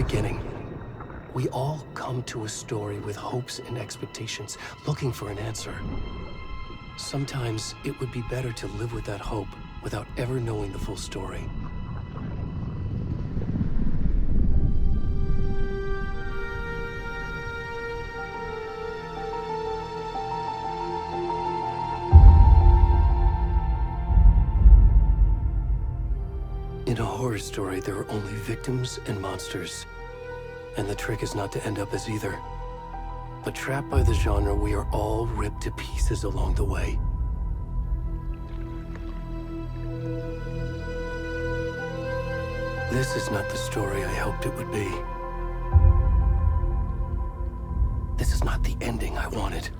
beginning. We all come to a story with hopes and expectations, looking for an answer. Sometimes it would be better to live with that hope without ever knowing the full story. In a horror story, there are only victims and monsters. And the trick is not to end up as either. But trapped by the genre, we are all ripped to pieces along the way. This is not the story I hoped it would be. This is not the ending I wanted.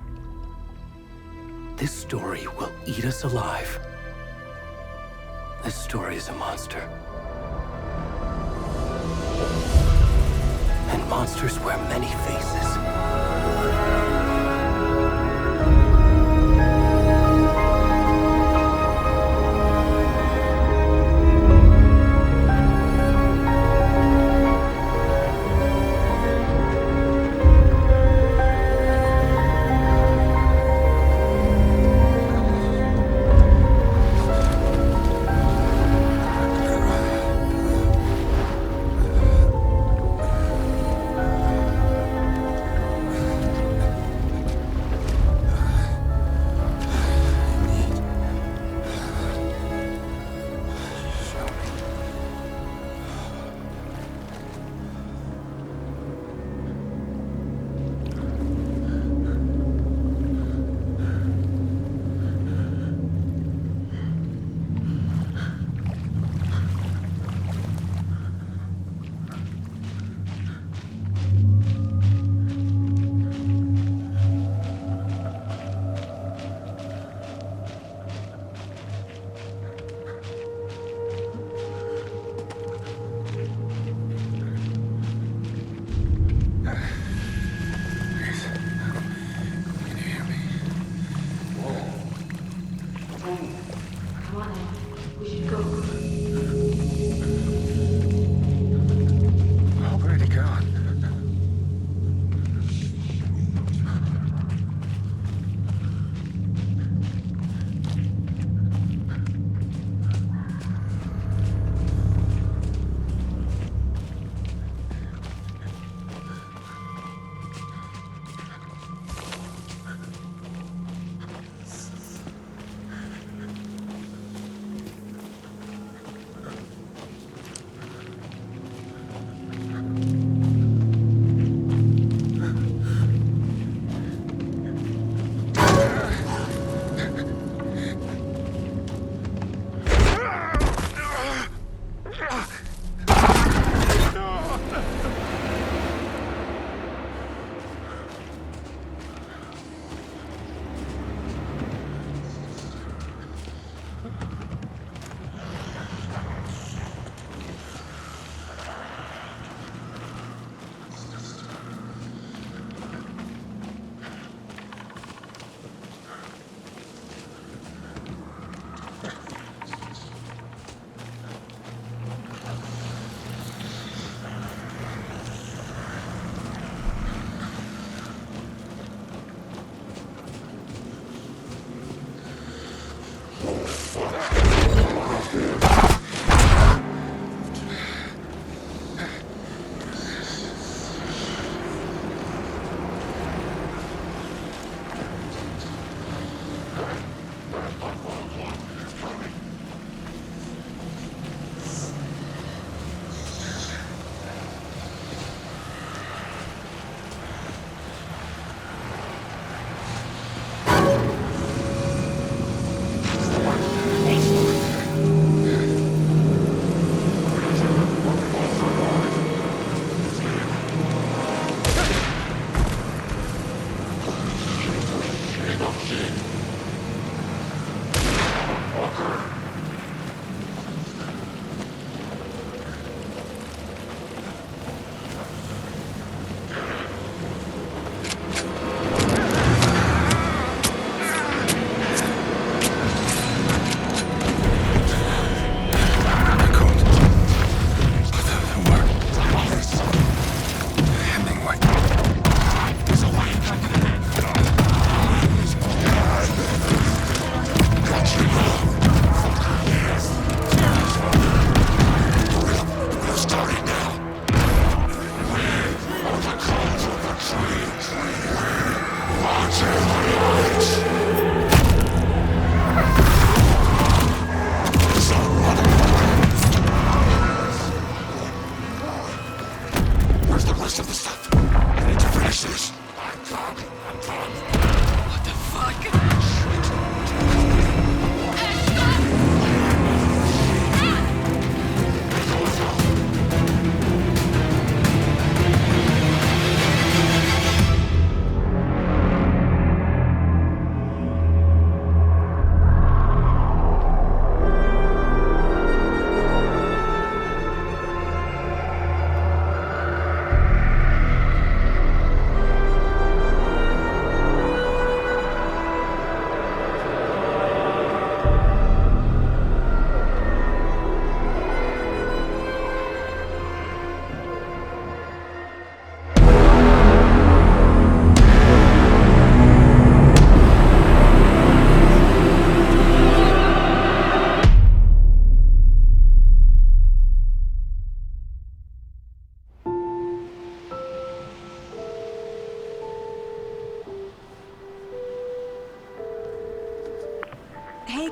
This story will eat us alive. This story is a monster. And monsters wear many faces.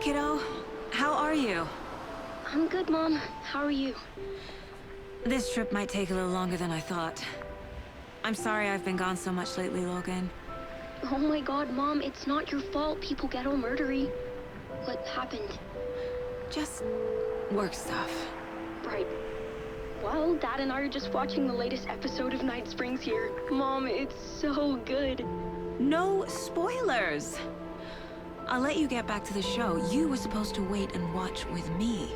kiddo. How are you? I'm good, Mom. How are you? This trip might take a little longer than I thought. I'm sorry I've been gone so much lately, Logan. Oh my god, Mom, it's not your fault people get all murdery. What happened? Just work stuff. Right. Well, Dad and I are just watching the latest episode of Night Springs here. Mom, it's so good. No spoilers! I'll let you get back to the show. You were supposed to wait and watch with me.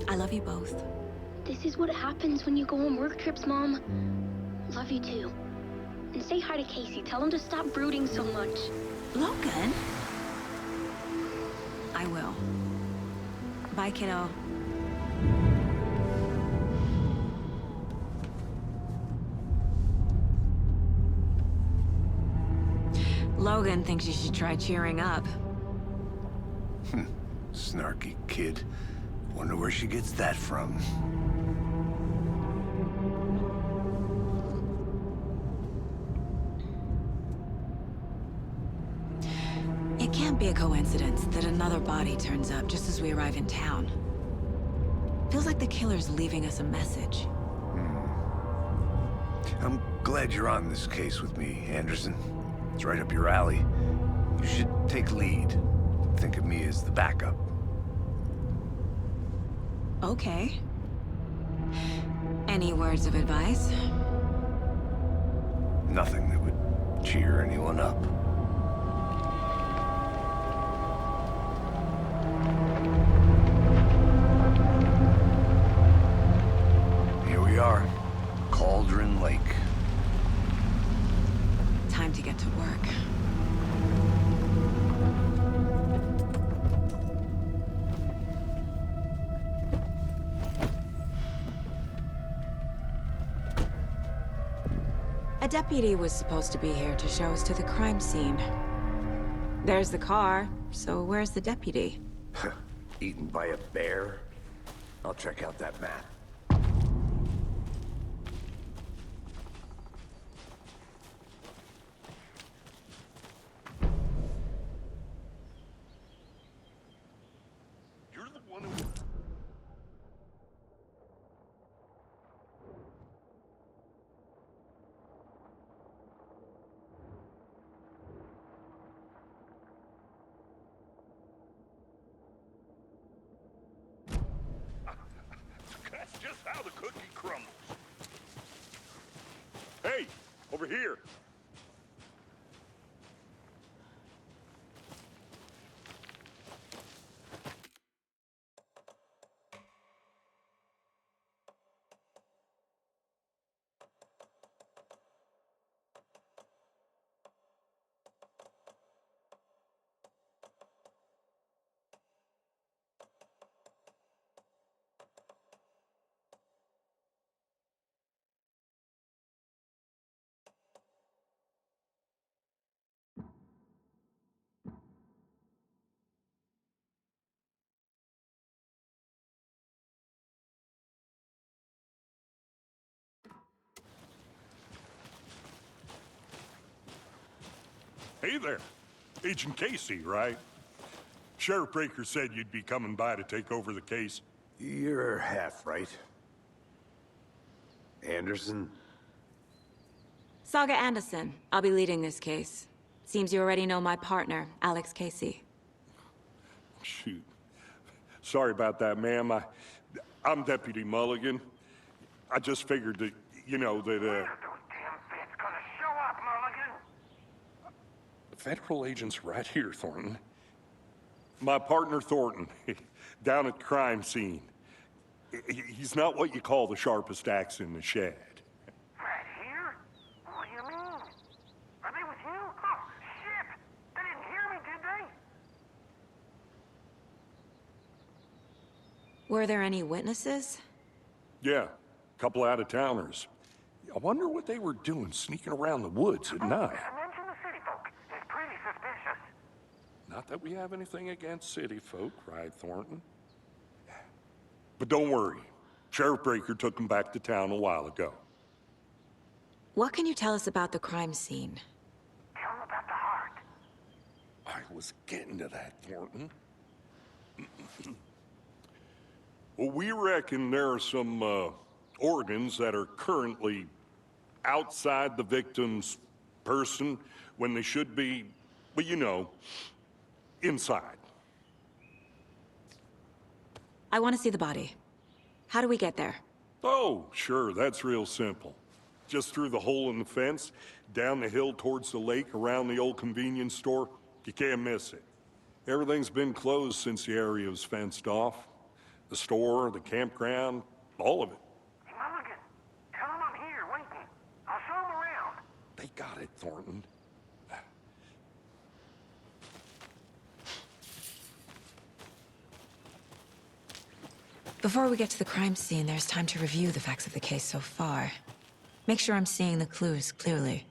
I love you both. This is what happens when you go on work trips, Mom. Love you too. And say hi to Casey. Tell him to stop brooding so much. Logan? I will. Bye, kiddo. Logan thinks you should try cheering up. Snarky kid. Wonder where she gets that from. It can't be a coincidence that another body turns up just as we arrive in town. Feels like the killer's leaving us a message. I'm glad you're on this case with me, Anderson. It's right up your alley. You should take lead. Think of me as the backup. Okay. Any words of advice? Nothing that would cheer anyone up. Here we are. Cauldron Lake. Time to get to work. A deputy was supposed to be here to show us to the crime scene. There's the car, so where's the deputy? Eaten by a bear? I'll check out that map. You're the one who... That's just how the cookie crumbles. Hey, over here. Hey there. Agent Casey, right? Sheriff Breaker said you'd be coming by to take over the case. You're half right. Anderson? Saga Anderson. I'll be leading this case. Seems you already know my partner, Alex Casey. Shoot. Sorry about that, ma'am. I'm Deputy Mulligan. I just figured that, you know, that, When are those damn feds gonna show up, Mulligan? The federal agent's right here, Thornton. My partner, Thornton, down at the crime scene. He's not what you call the sharpest axe in the shed. Right here? What do you mean? Are they with you? Oh, shit! They didn't hear me, did they? Were there any witnesses? Yeah, a couple out-of-towners. I wonder what they were doing sneaking around the woods at night. Mention the city folk. It's pretty suspicious. Not that we have anything against city folk, right, Thornton? But don't worry. Sheriff Breaker took them back to town a while ago. What can you tell us about the crime scene? Tell them about the heart. I was getting to that, Thornton. Well, we reckon there are some organs that are currently outside the victim's person when they should be, well, you know, inside. I want to see the body. How do we get there? Oh, sure, that's real simple. Just through the hole in the fence, down the hill towards the lake, around the old convenience store. You can't miss it. Everything's been closed since the area was fenced off. The store, the campground, all of it. Hey, Mulligan, tell him I'm here waiting. I'll show him around. They got it, Thornton. Before we get to the crime scene, there's time to review the facts of the case so far. Make sure I'm seeing the clues clearly.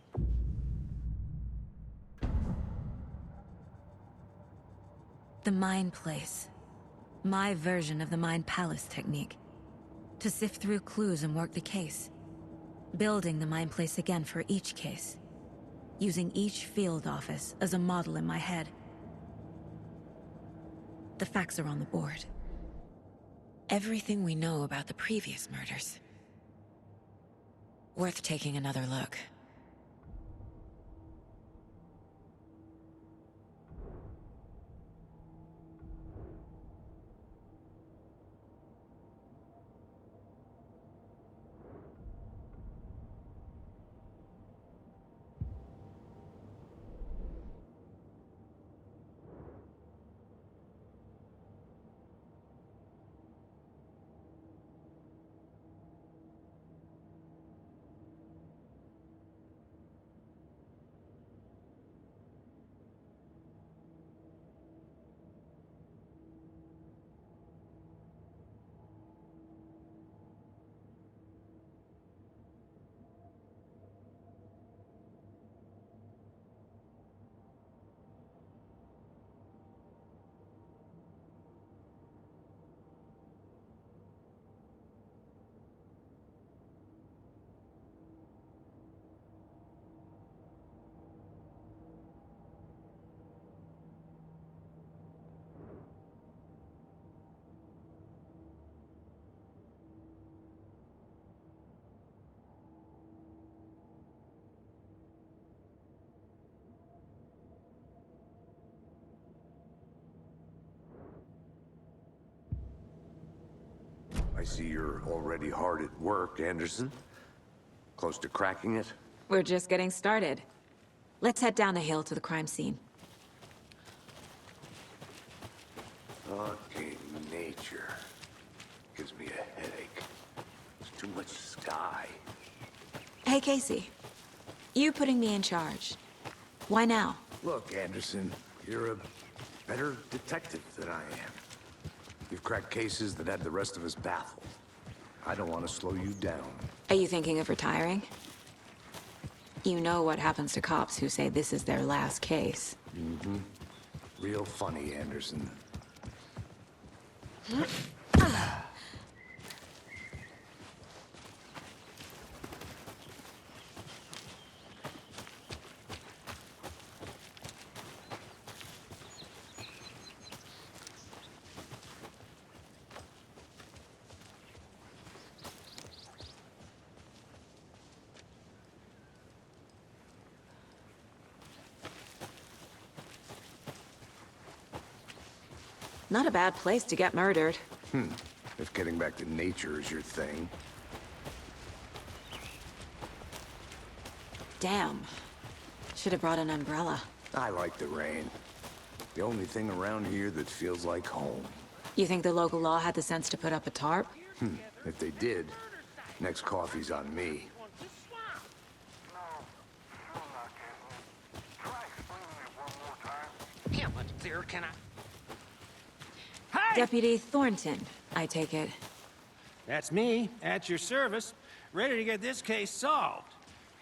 The Mind Place. My version of the Mind Palace technique. To sift through clues and work the case. Building the Mind Place again for each case. Using each field office as a model in my head. The facts are on the board. Everything we know about the previous murders. Worth taking another look. I see you're already hard at work, Anderson. Close to cracking it? We're just getting started. Let's head down the hill to the crime scene. Okay, nature. Gives me a headache. There's too much sky. Hey, Casey. You putting me in charge. Why now? Look, Anderson, you're a better detective than I am. You've cracked cases that had the rest of us baffled. I don't want to slow you down. Are you thinking of retiring? You know what happens to cops who say this is their last case. Mm-hmm. Real funny, Anderson. Not a bad place to get murdered. If getting back to nature is your thing. Damn. Should have brought an umbrella. I like the rain. The only thing around here that feels like home. You think the local law had the sense to put up a tarp? If they did, next coffee's on me. No, I'm not getting it. Try explaining it one more time. Yeah, but there can I... Deputy Thornton, I take it. That's me, at your service, ready to get this case solved.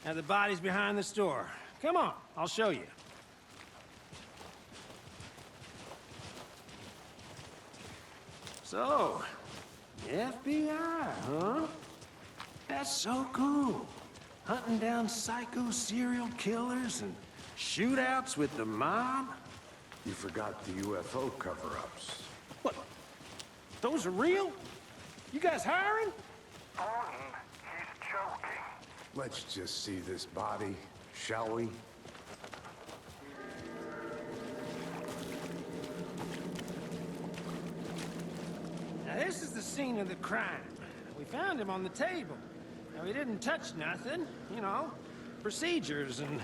Now the body's behind the store. Come on, I'll show you. So, FBI, huh? That's so cool. Hunting down psycho serial killers and shootouts with the mob. You forgot the UFO cover-ups. What? Those are real? You guys hiring? Thornton, he's joking. Let's just see this body, shall we? Now, this is the scene of the crime. We found him on the table. Now, he didn't touch nothing, you know, procedures and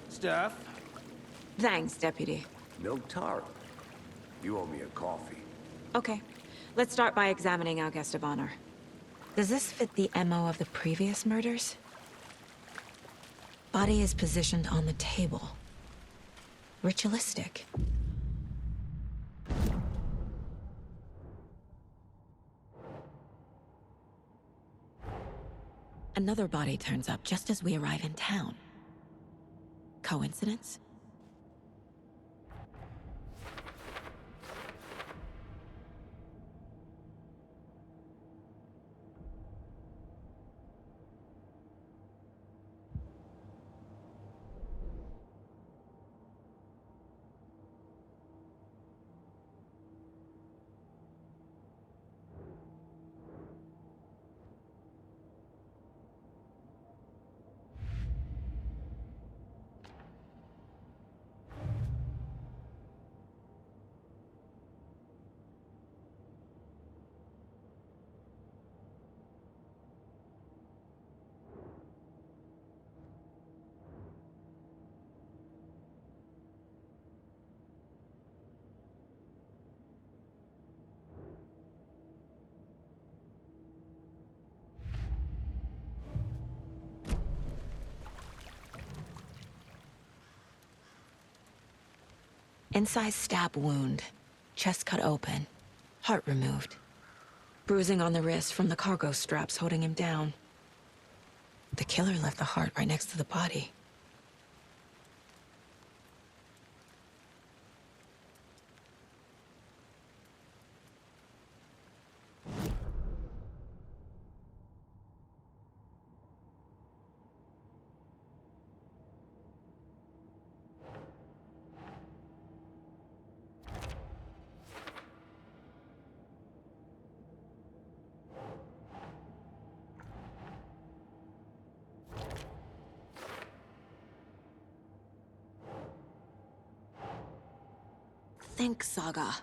stuff. Thanks, Deputy. No tar. You owe me a coffee. Okay. Let's start by examining our guest of honor. Does this fit the MO of the previous murders? Body is positioned on the table. Ritualistic. Another body turns up just as we arrive in town. Coincidence? Incised stab wound, chest cut open, heart removed. Bruising on the wrist from the cargo straps holding him down. The killer left the heart right next to the body. Think, Saga.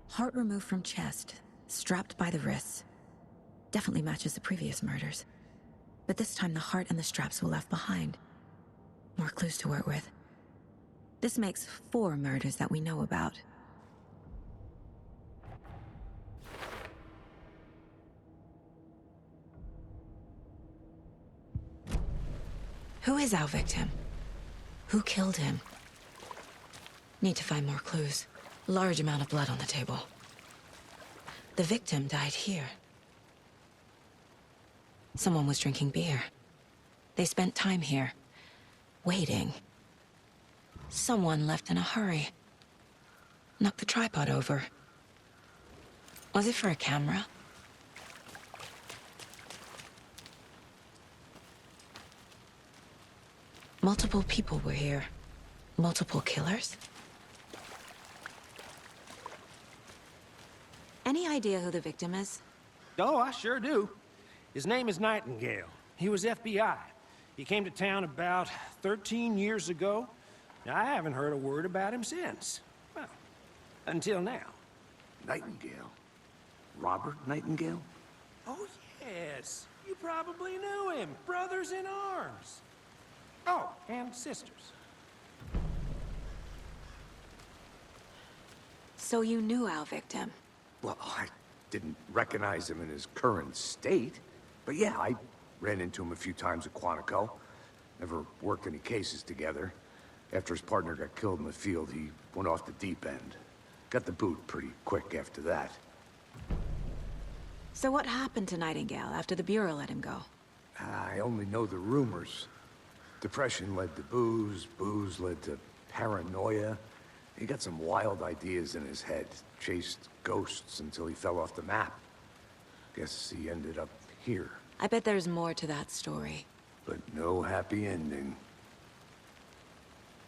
Heart removed from chest, strapped by the wrists. Definitely matches the previous murders. But this time the heart and the straps were left behind. More clues to work with. This makes 4 murders that we know about. Who is our victim? Who killed him? Need to find more clues. Large amount of blood on the table. The victim died here. Someone was drinking beer. They spent time here, waiting. Someone left in a hurry. Knocked the tripod over. Was it for a camera? Multiple people were here. Multiple killers? Any idea who the victim is? Oh, I sure do. His name is Nightingale. He was FBI. He came to town about 13 years ago. Now, I haven't heard a word about him since. Well, until now. Nightingale? Robert Nightingale? Oh, yes. You probably knew him. Brothers in arms. Oh, and sisters. So you knew our victim? Well, I didn't recognize him in his current state. But yeah, I ran into him a few times at Quantico. Never worked any cases together. After his partner got killed in the field, he went off the deep end. Got the boot pretty quick after that. So what happened to Nightingale after the Bureau let him go? I only know the rumors. Depression led to booze, booze led to paranoia. He got some wild ideas in his head, chased ghosts until he fell off the map. Guess he ended up here. I bet there's more to that story. But no happy ending.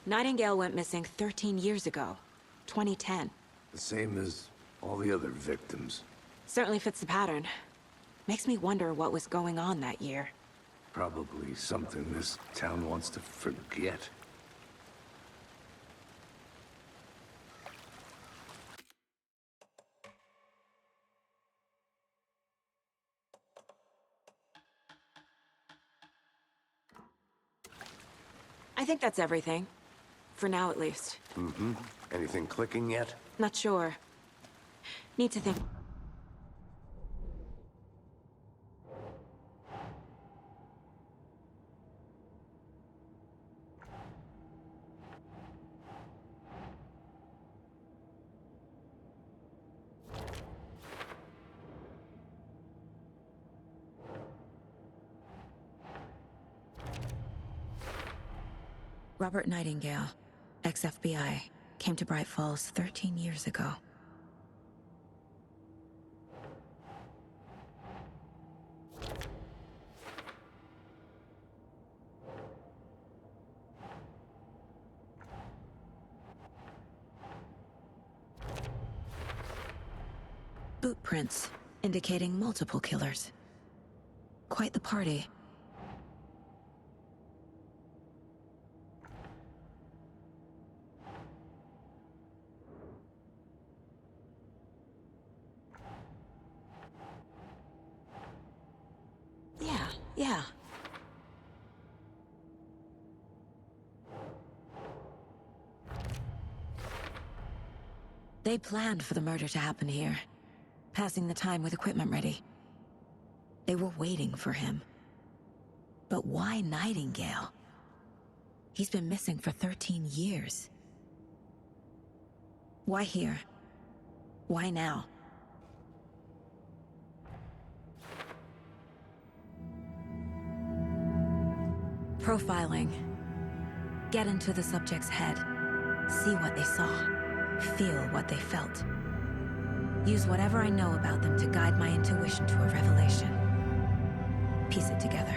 Nightingale went missing 13 years ago. 2010. The same as all the other victims. Certainly fits the pattern. Makes me wonder what was going on that year. Probably something this town wants to forget. I think that's everything. For now, at least. Mm-hmm. Anything clicking yet? Not sure. Need to think. Robert Nightingale, ex-FBI, came to Bright Falls 13 years ago. Boot prints, indicating multiple killers. Quite the party. Yeah. They planned for the murder to happen here, passing the time with equipment ready. They were waiting for him. But why Nightingale? He's been missing for 13 years. Why here? Why now? Profiling. Get into the subject's head. See what they saw. Feel what they felt. Use whatever I know about them to guide my intuition to a revelation. Piece it together.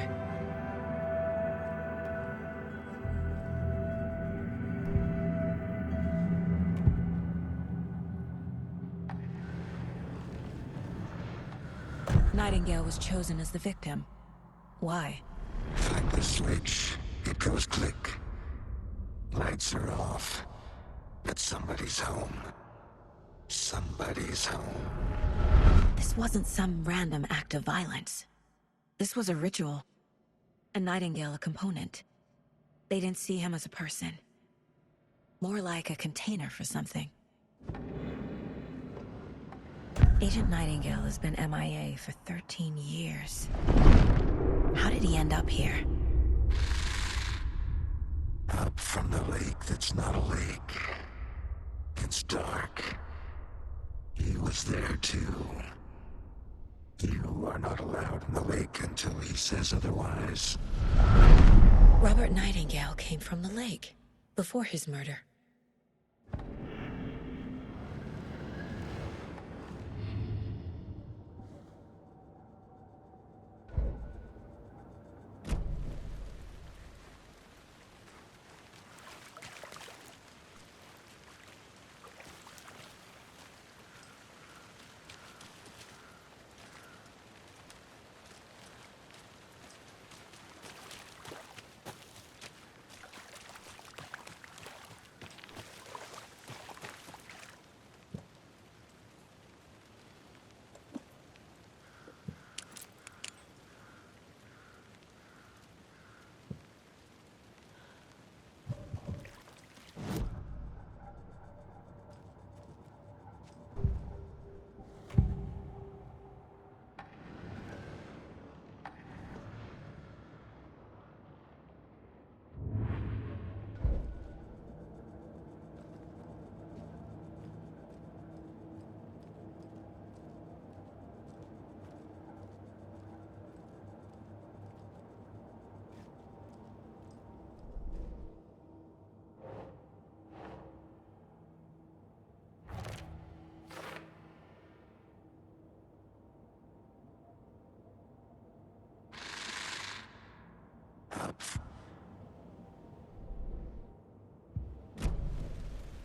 Nightingale was chosen as the victim. Why? Find the switch. It goes click. Lights are off. But somebody's home. Somebody's home. This wasn't some random act of violence. This was a ritual. And Nightingale a component. They didn't see him as a person. More like a container for something. Agent Nightingale has been MIA for 13 years. How did he end up here? Up from the lake that's not a lake. It's dark. He was there too. You are not allowed in the lake until he says otherwise. Robert Nightingale came from the lake, before his murder.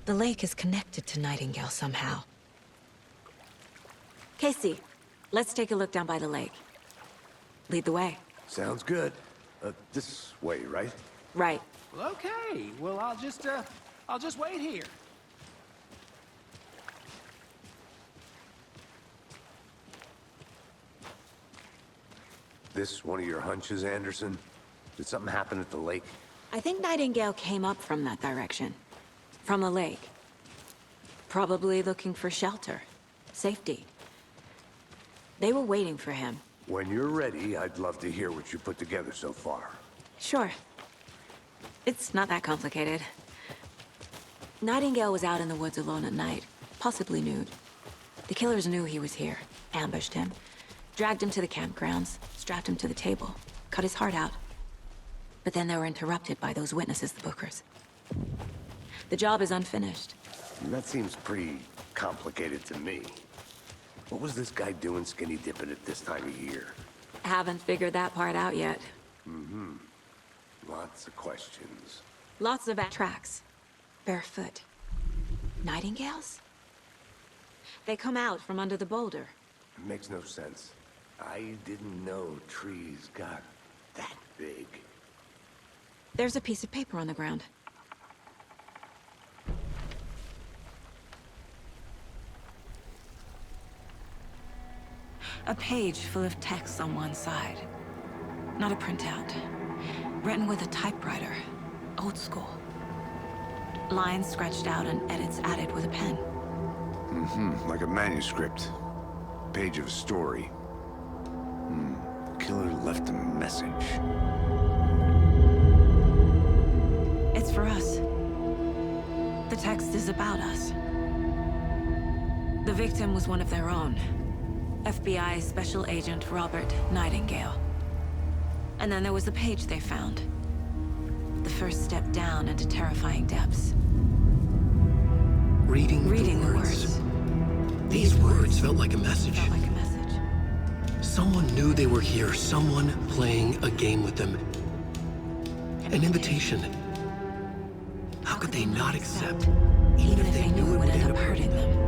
The lake is connected to Nightingale somehow. Casey, let's take a look down by the lake. Lead the way. Sounds good. This way, right? Right. Well, okay. Well, I'll just wait here. This one of your hunches, Anderson? Did something happen at the lake? I think Nightingale came up from that direction. From the lake. Probably looking for shelter. Safety. They were waiting for him. When you're ready, I'd love to hear what you put together so far. Sure. It's not that complicated. Nightingale was out in the woods alone at night, possibly nude. The killers knew he was here, ambushed him, dragged him to the campgrounds, strapped him to the table, cut his heart out. But then they were interrupted by those witnesses, the Bookers. The job is unfinished. That seems pretty complicated to me. What was this guy doing skinny dipping at this time of year? Haven't figured that part out yet. Lots of questions. Lots of tracks. Barefoot. Nightingales? They come out from under the boulder. It makes no sense. I didn't know trees got that big. There's a piece of paper on the ground. A page full of text on one side. Not a printout. Written with a typewriter. Old school. Lines scratched out and edits added with a pen. Like a manuscript. Page of a story. Killer left a message. It's for us. The text is about us. The victim was one of their own. FBI Special Agent Robert Nightingale. And then there was the page they found. The first step down into terrifying depths. Reading Reading the words. These words felt like a message. Felt like a message. Someone knew they were here, someone playing a game with them. An invitation. How could they not accept, Even if they knew it would end up hurting them.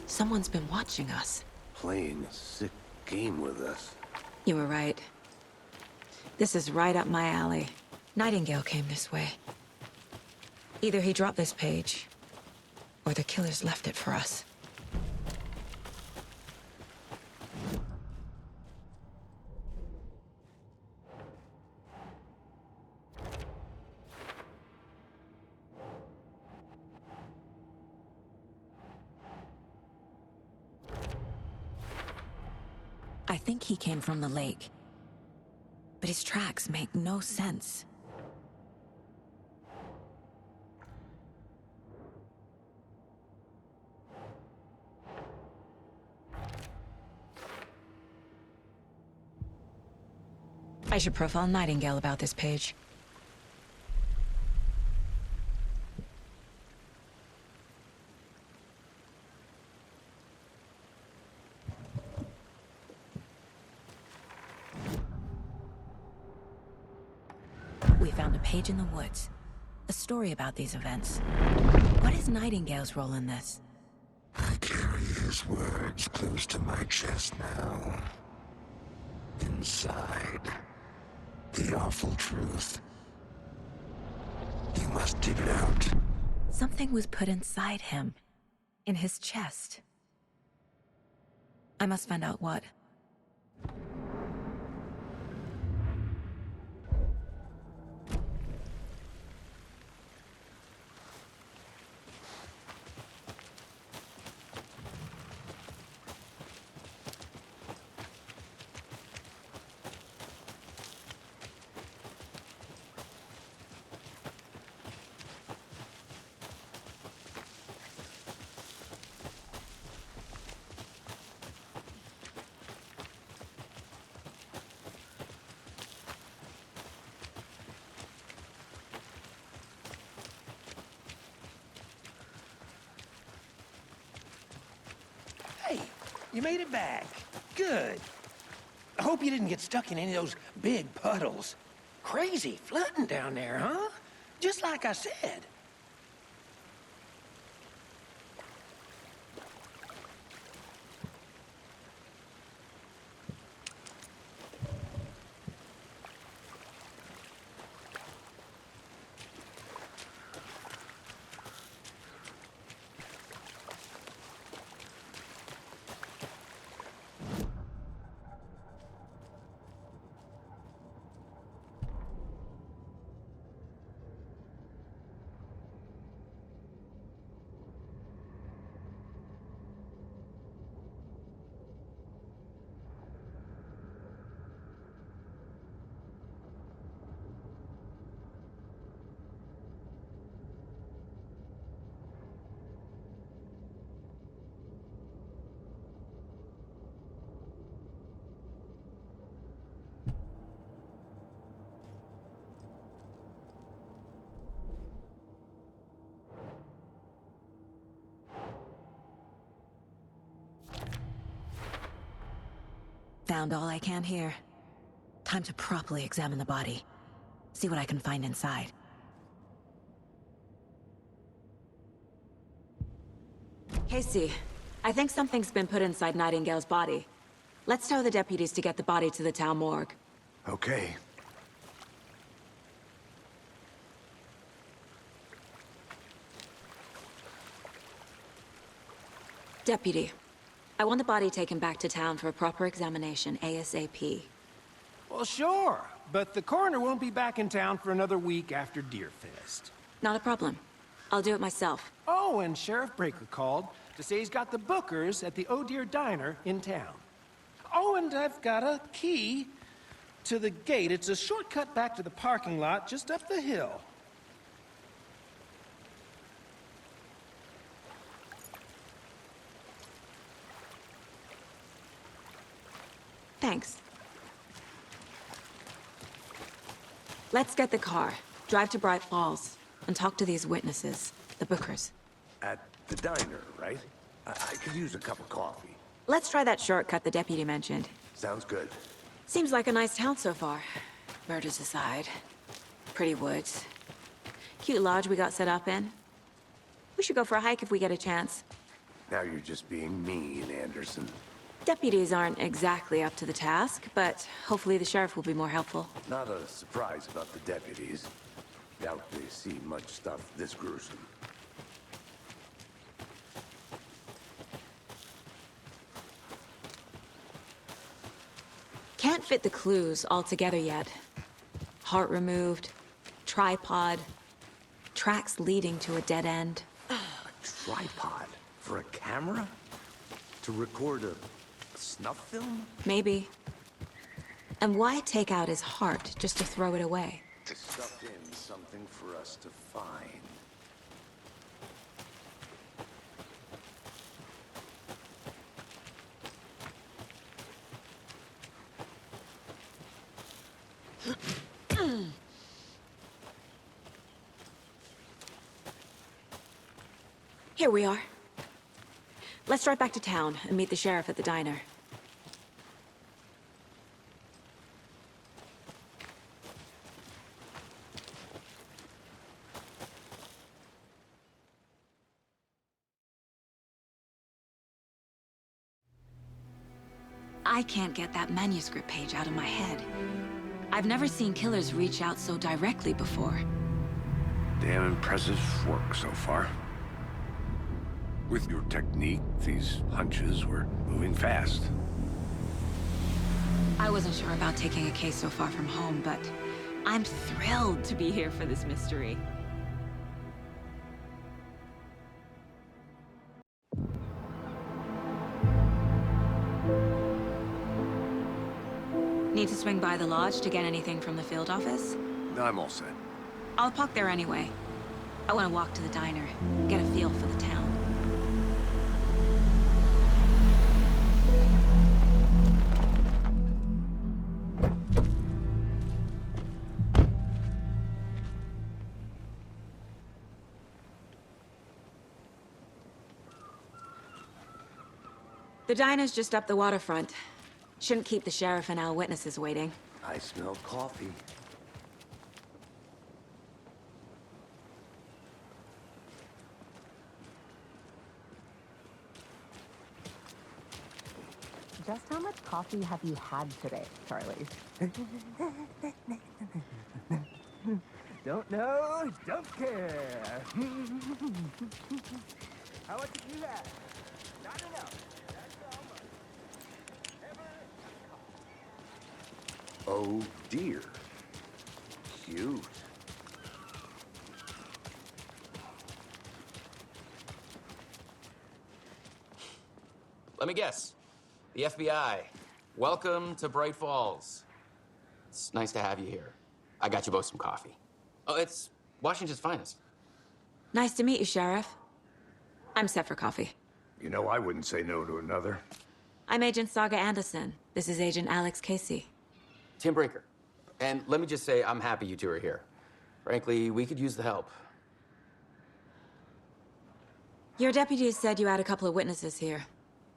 Someone's been watching us. Playing a sick game with us. You were right. This is right up my alley. Nightingale came this way. Either he dropped this page, or the killers left it for us. I think he came from the lake. But his tracks make no sense. I should profile Nightingale about this page. We found a page in the woods. A story about these events. What is Nightingale's role in this? I carry his words close to my chest now. Inside, the awful truth. You must dig it out. Something was put inside him. In his chest. I must find out what. Hey, you made it back. Good. Hope you didn't get stuck in any of those big puddles. Crazy flooding down there, huh? Just like I said. Found all I can here. Time to properly examine the body. See what I can find inside. Casey, I think something's been put inside Nightingale's body. Let's tell the deputies to get the body to the town morgue. Okay. Deputy, I want the body taken back to town for a proper examination ASAP. Well, sure, but the coroner won't be back in town for another week after Deerfest. Not a problem. I'll do it myself. Oh, and Sheriff Breaker called to say he's got the Bookers at the Oh Deer Diner in town. Oh, and I've got a key to the gate. It's a shortcut back to the parking lot just up the hill. Thanks. Let's get the car, drive to Bright Falls, and talk to these witnesses, the Bookers. At the diner, right? I could use a cup of coffee. Let's try that shortcut the deputy mentioned. Sounds good. Seems like a nice town so far. Murders aside. Pretty woods. Cute lodge we got set up in. We should go for a hike if we get a chance. Now you're just being mean, Anderson. Deputies aren't exactly up to the task, but hopefully the sheriff will be more helpful. Not a surprise about the deputies. Doubt they see much stuff this gruesome. Can't fit the clues all together yet. Heart removed, tripod, tracks leading to a dead end. A tripod? For a camera? To record a snuff film? Maybe. And why take out his heart just to throw it away? Stuffed in something for us to find. Here we are. Let's drive back to town and meet the sheriff at the diner. I can't get that manuscript page out of my head. I've never seen killers reach out so directly before. Damn impressive work so far. With your technique, these hunches were moving fast. I wasn't sure about taking a case so far from home, but I'm thrilled to be here for this mystery. Need to swing by the lodge to get anything from the field office? I'm all set. I'll park there anyway. I want to walk to the diner, get a feel for the town. The diner's just up the waterfront. Shouldn't keep the sheriff and our witnesses waiting. I smell coffee. Just how much coffee have you had today, Charlie? Don't know, don't care. How much did you have? Not enough. That's how much. Oh dear. Cute. Let me guess. The FBI. Welcome to Bright Falls. It's nice to have you here. I got you both some coffee. Oh, it's Washington's finest. Nice to meet you, Sheriff. I'm set for coffee. You know, I wouldn't say no to another. I'm Agent Saga Anderson. This is Agent Alex Casey. Tim Brinker. And let me just say, I'm happy you two are here. Frankly, we could use the help. Your deputies said you had a couple of witnesses here.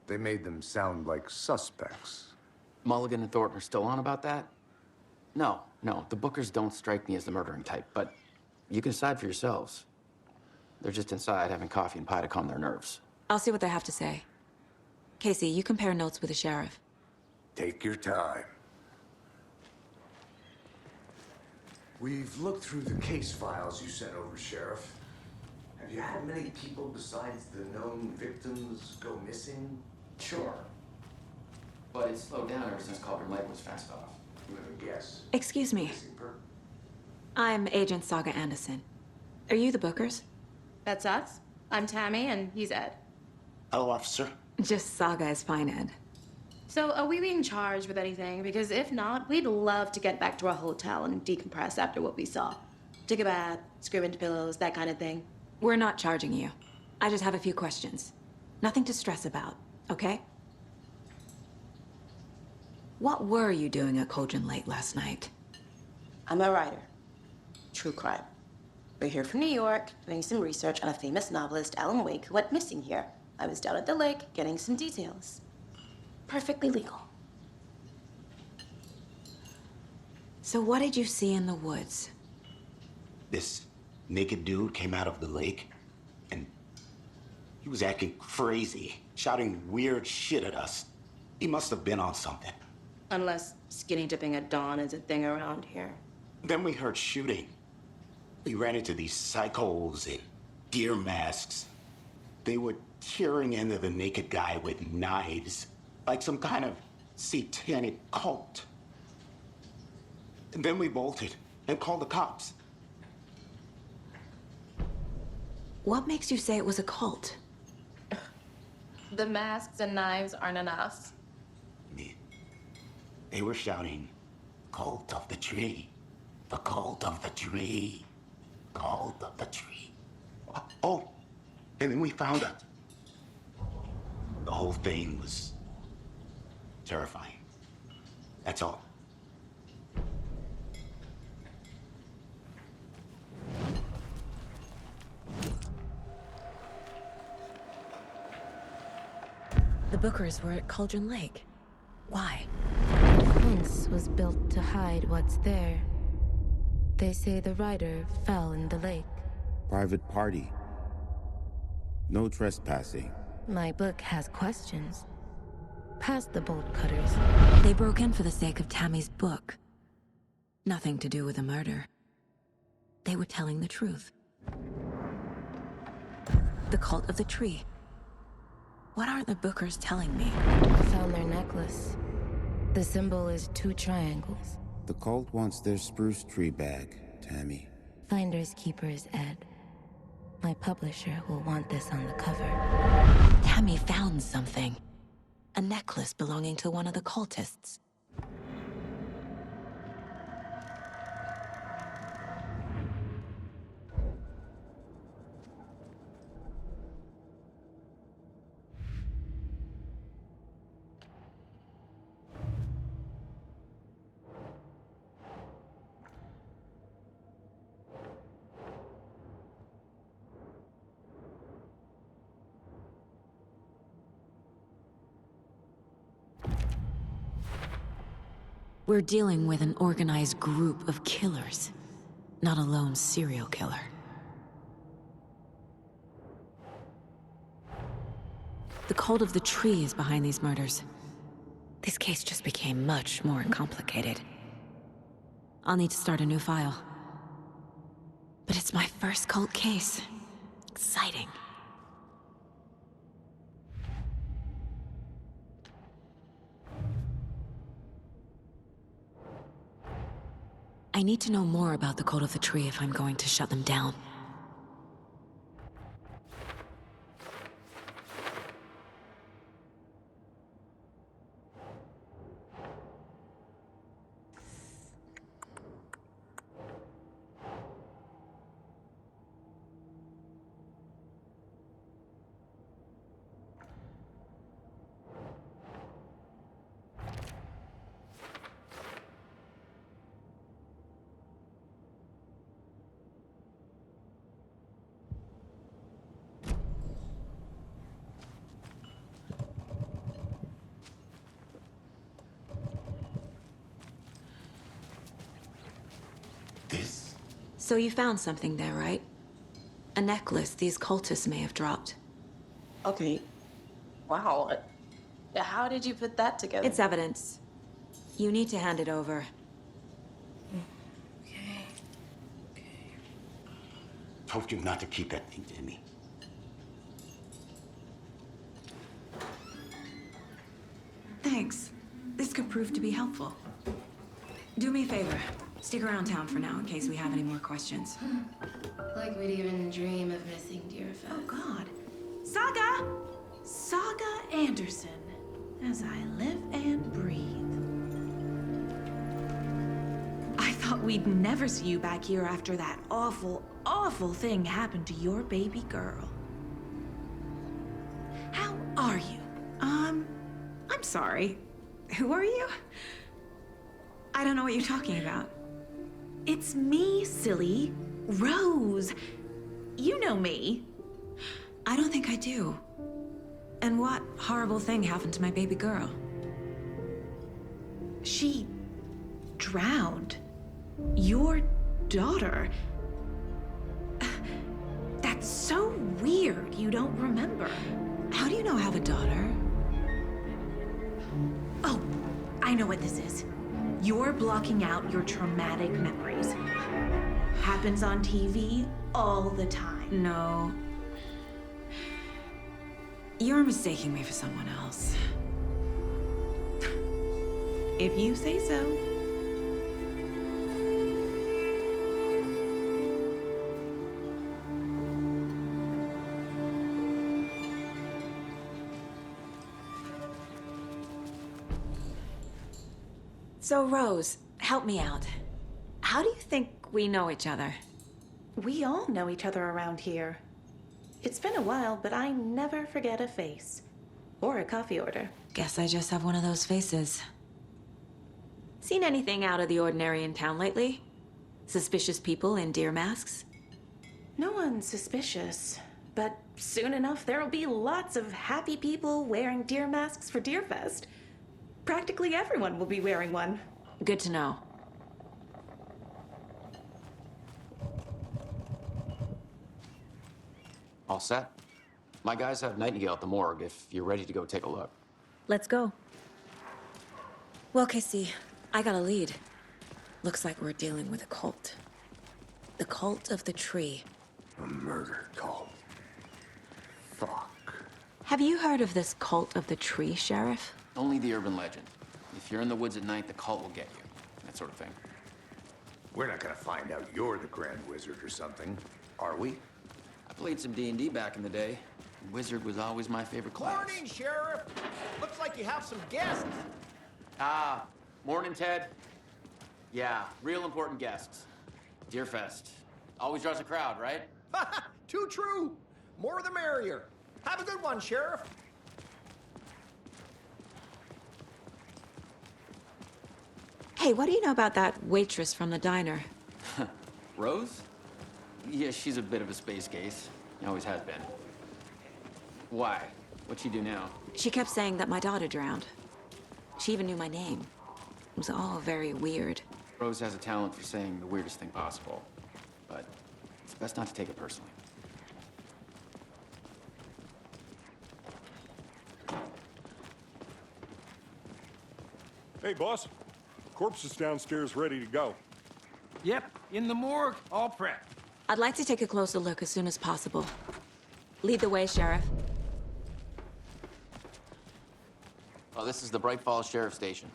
They made them sound like suspects. Mulligan and Thornton are still on about that? No, the Bookers don't strike me as the murdering type, but you can decide for yourselves. They're just inside having coffee and pie to calm their nerves. I'll see what they have to say. Casey, you compare notes with the sheriff. Take your time. We've looked through the case files you sent over, Sheriff. Have you had many people besides the known victims go missing? Sure. But it's slowed down ever since Cauldron Lake was fenced off. Let me guess. Excuse me. Missing per- I'm Agent Saga Anderson. Are you the Bookers? That's us. I'm Tammy, and he's Ed. Hello, officer. Just Saga is fine, Ed. So, are we being charged with anything? Because if not, we'd love to get back to our hotel and decompress after what we saw. Take a bath, scream into pillows, that kind of thing. We're not charging you. I just have a few questions. Nothing to stress about, okay? What were you doing at Cauldron Lake last night? I'm a writer. True crime. We're here from New York, doing some research on a famous novelist, Alan Wake, who went missing here. I was down at the lake, getting some details. Perfectly legal. So what did you see in the woods? This naked dude came out of the lake, and he was acting crazy, shouting weird shit at us. He must have been on something. Unless skinny dipping at dawn is a thing around here. Then we heard shooting. We ran into these psychos in deer masks. They were tearing into the naked guy with knives, like some kind of satanic cult. And then we bolted and called the cops. What makes you say it was a cult? The masks and knives aren't enough. They were shouting, "Cult of the tree, the cult of the tree, cult of the tree." Oh, and then we found it. The whole thing was terrifying. That's all. The Bookers were at Cauldron Lake. Why? The fence was built to hide what's there. They say the writer fell in the lake. Private party. No trespassing. My book has questions. Past the bolt cutters. They broke in for the sake of Tammy's book. Nothing to do with a murder. They were telling the truth. The cult of the tree. What are the Bookers telling me? Found their necklace. The symbol is 2 triangles. The cult wants their spruce tree bag, Tammy. Finders keepers, Ed. My publisher will want this on the cover. Tammy found something. A necklace belonging to one of the cultists. We're dealing with an organized group of killers, not a lone serial killer. The cult of the tree is behind these murders. This case just became much more complicated. I'll need to start a new file. But it's my first cult case. Exciting. I need to know more about the cult of the tree if I'm going to shut them down. So you found something there, right? A necklace these cultists may have dropped. Okay. Wow. How did you put that together? It's evidence. You need to hand it over. Told you not to keep that thing to me. Thanks. This could prove to be helpful. Do me a favor. Stick around town for now in case we have any more questions. Like we'd even dream of missing Deerfest. Oh, God. Saga! Saga Anderson. As I live and breathe. I thought we'd never see you back here after that awful, awful thing happened to your baby girl. How are you? I'm sorry. Who are you? I don't know what you're talking about. It's me, silly. Rose. You know me. I don't think I do. And what horrible thing happened to my baby girl? She drowned. Your daughter. That's so weird you don't remember. How do you know I have a daughter? Oh, I know what this is. You're blocking out your traumatic memories. Happens on TV all the time. No. You're mistaking me for someone else. If you say so. So, Rose, help me out. How do you think we know each other? We all know each other around here. It's been a while, but I never forget a face. Or a coffee order. Guess I just have one of those faces. Seen anything out of the ordinary in town lately? Suspicious people in deer masks? No one's suspicious. But soon enough, there'll be lots of happy people wearing deer masks for Deerfest. Practically everyone will be wearing one. Good to know. All set? My guys have Nightingale at the morgue if you're ready to go take a look. Let's go. Well, Casey, I got a lead. Looks like we're dealing with a cult. The cult of the tree. A murder cult. Fuck. Have you heard of this cult of the tree, Sheriff? Only the urban legend. If you're in the woods at night, the cult will get you. That sort of thing. We're not gonna find out you're the Grand Wizard or something, are we? I played some D&D back in the day. Wizard was always my favorite class. Morning, Sheriff. Looks like you have some guests. Morning, Ted. Yeah, real important guests. Deerfest. Always draws a crowd, right? Too true. More the merrier. Have a good one, Sheriff. Hey, what do you know about that waitress from the diner? Rose? Yeah, she's a bit of a space case. Always has been. Why? What'd she do now? She kept saying that my daughter drowned. She even knew my name. It was all very weird. Rose has a talent for saying the weirdest thing possible, but it's best not to take it personally. Hey, boss. Corpse is downstairs ready to go. Yep, in the morgue, all prepped. I'd like to take a closer look as soon as possible. Lead the way, Sheriff. Well, this is the Bright Falls Sheriff Station.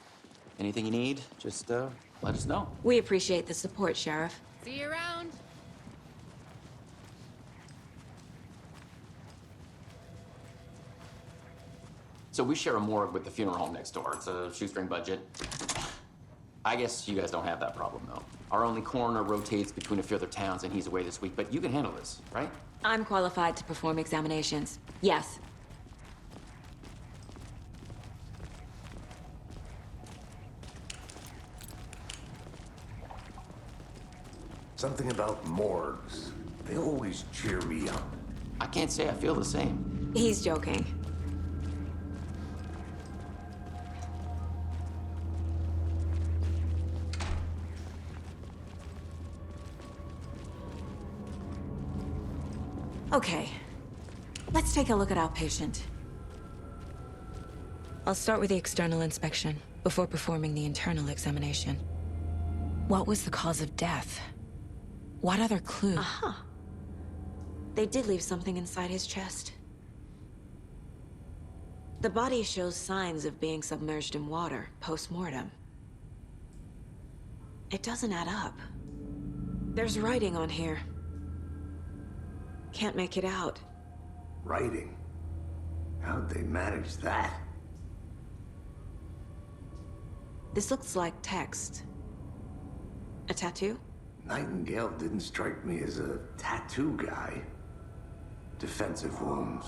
Anything you need, just let us know. We appreciate the support, Sheriff. See you around. So we share a morgue with the funeral home next door. It's a shoestring budget. I guess you guys don't have that problem, though. Our only coroner rotates between a few other towns, and he's away this week, but you can handle this, right? I'm qualified to perform examinations. Yes. Something about morgues. They always cheer me up. I can't say I feel the same. He's joking. Okay, let's take a look at our patient. I'll start with the external inspection before performing the internal examination. What was the cause of death? What other clue? Aha. They did leave something inside his chest. The body shows signs of being submerged in water post-mortem. It doesn't add up. There's writing on here. Can't make it out. Writing? How'd they manage that? This looks like text. A tattoo? Nightingale didn't strike me as a tattoo guy. Defensive wounds.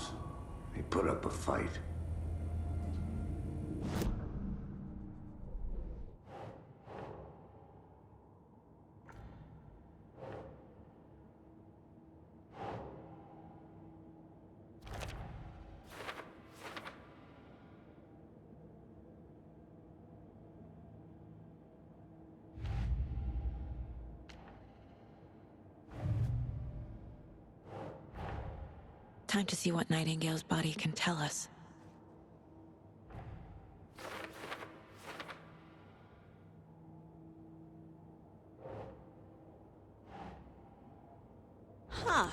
He put up a fight. Time to see what Nightingale's body can tell us. Huh.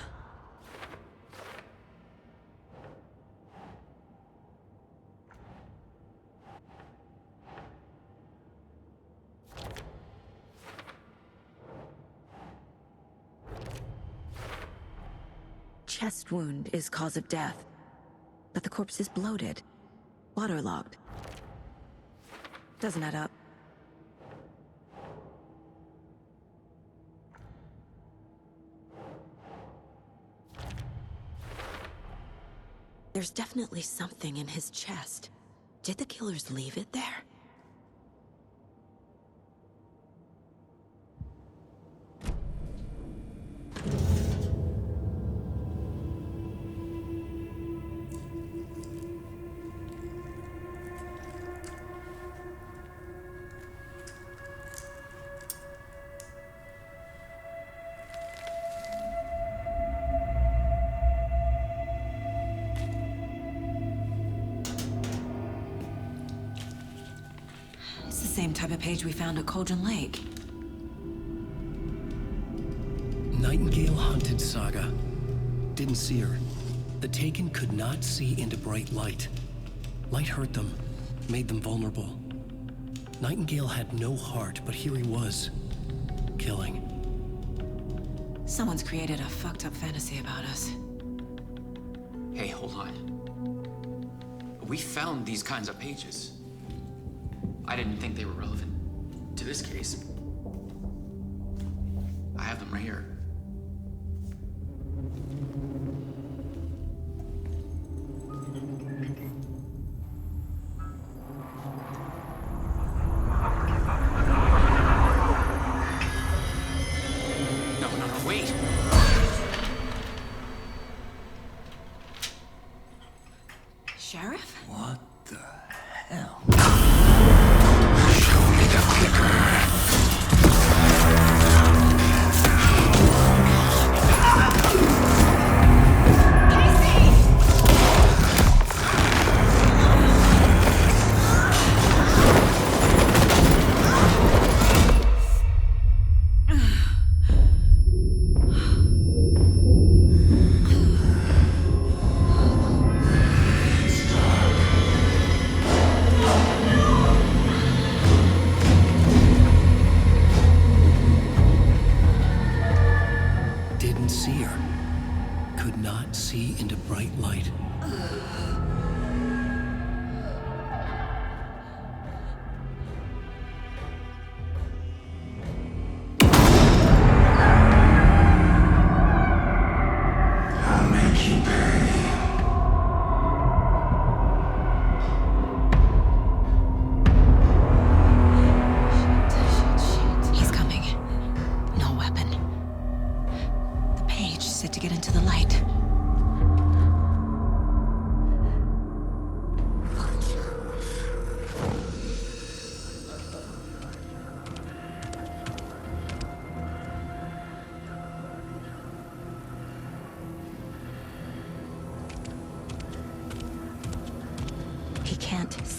Chest wound is cause of death, but the corpse is bloated, waterlogged. Doesn't add up. There's definitely something in his chest. Did the killers leave it there? Same type of page we found at Cauldron Lake. Nightingale hunted Saga. Didn't see her. The Taken could not see into bright light. Light hurt them, made them vulnerable. Nightingale had no heart, but here he was, killing. Someone's created a fucked up fantasy about us. Hey, hold on. We found these kinds of pages. I didn't think they were relevant to this case. I have them right here. No, wait! Sheriff? What the hell? Show me the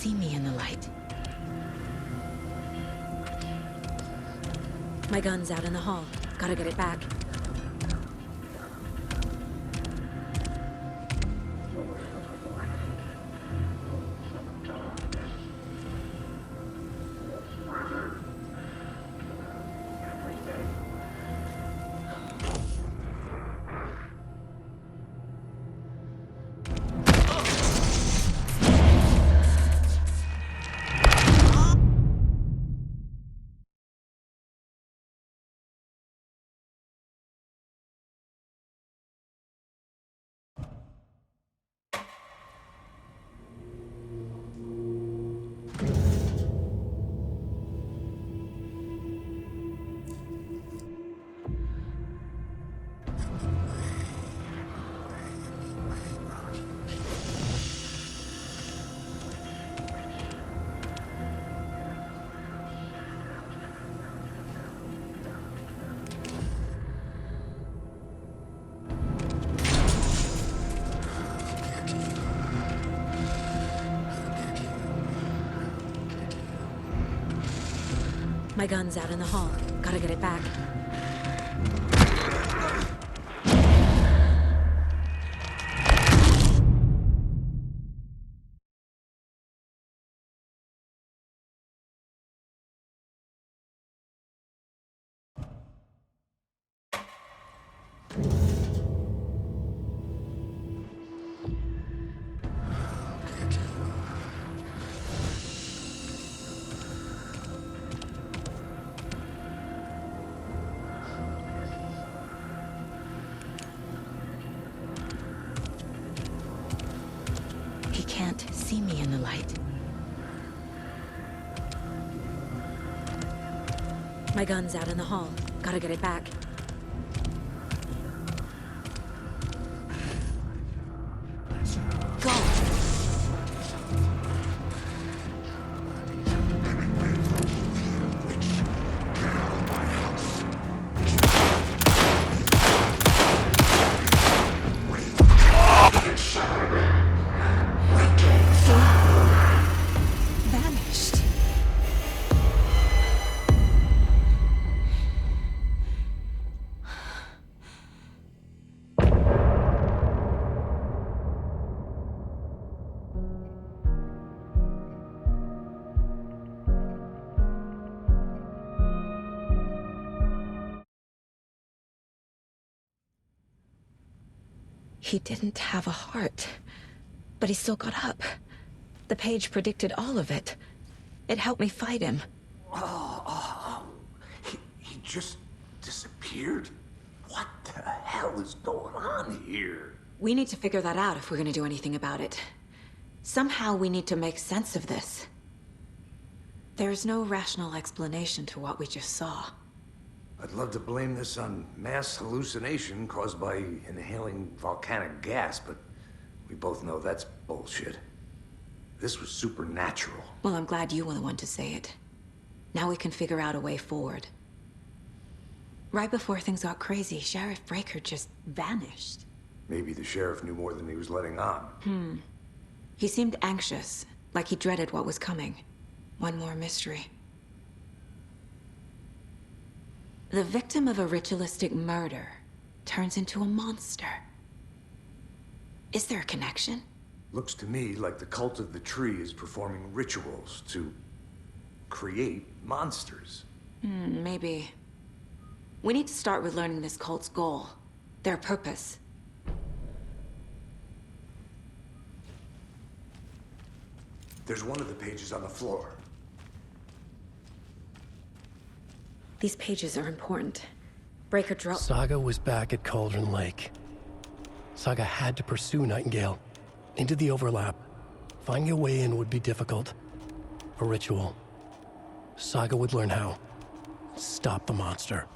see me in the light. My gun's out in the hall. Gotta get it back. My gun's out in the hall. Gotta get it back. He can't see me in the light. My gun's out in the hall. Gotta get it back. Go! Vanished. He didn't have a heart, but he still got up. The page predicted all of it. It helped me fight him. He just disappeared? What the hell is going on here? We need to figure that out if we're gonna do anything about it. Somehow we need to make sense of this. There's no rational explanation to what we just saw. I'd love to blame this on mass hallucination caused by inhaling volcanic gas, but we both know that's bullshit. This was supernatural. Well, I'm glad you were the one to say it. Now we can figure out a way forward. Right before things got crazy, Sheriff Breaker just vanished. Maybe the sheriff knew more than he was letting on. He seemed anxious, like he dreaded what was coming. One more mystery. The victim of a ritualistic murder turns into a monster. Is there a connection? Looks to me like the cult of the tree is performing rituals to create monsters. Maybe. We need to start with learning this cult's goal, their purpose. There's one of the pages on the floor. These pages are important. Breaker dropped. Saga was back at Cauldron Lake. Saga had to pursue Nightingale into the overlap. Finding a way in would be difficult. A ritual. Saga would learn how. Stop the monster.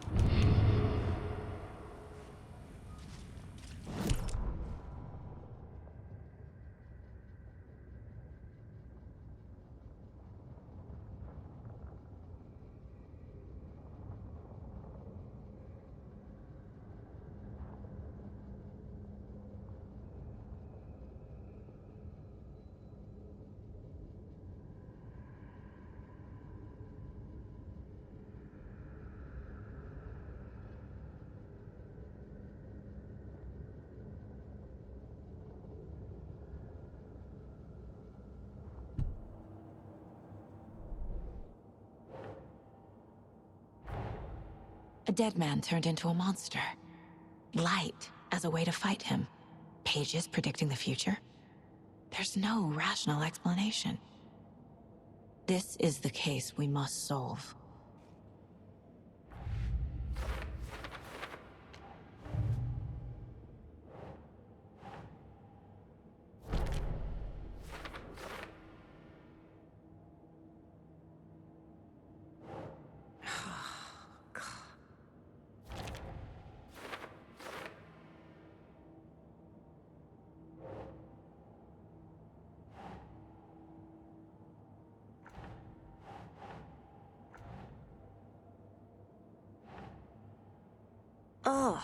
A dead man turned into a monster. Light as a way to fight him. Pages predicting the future. There's no rational explanation. This is the case we must solve. Ugh.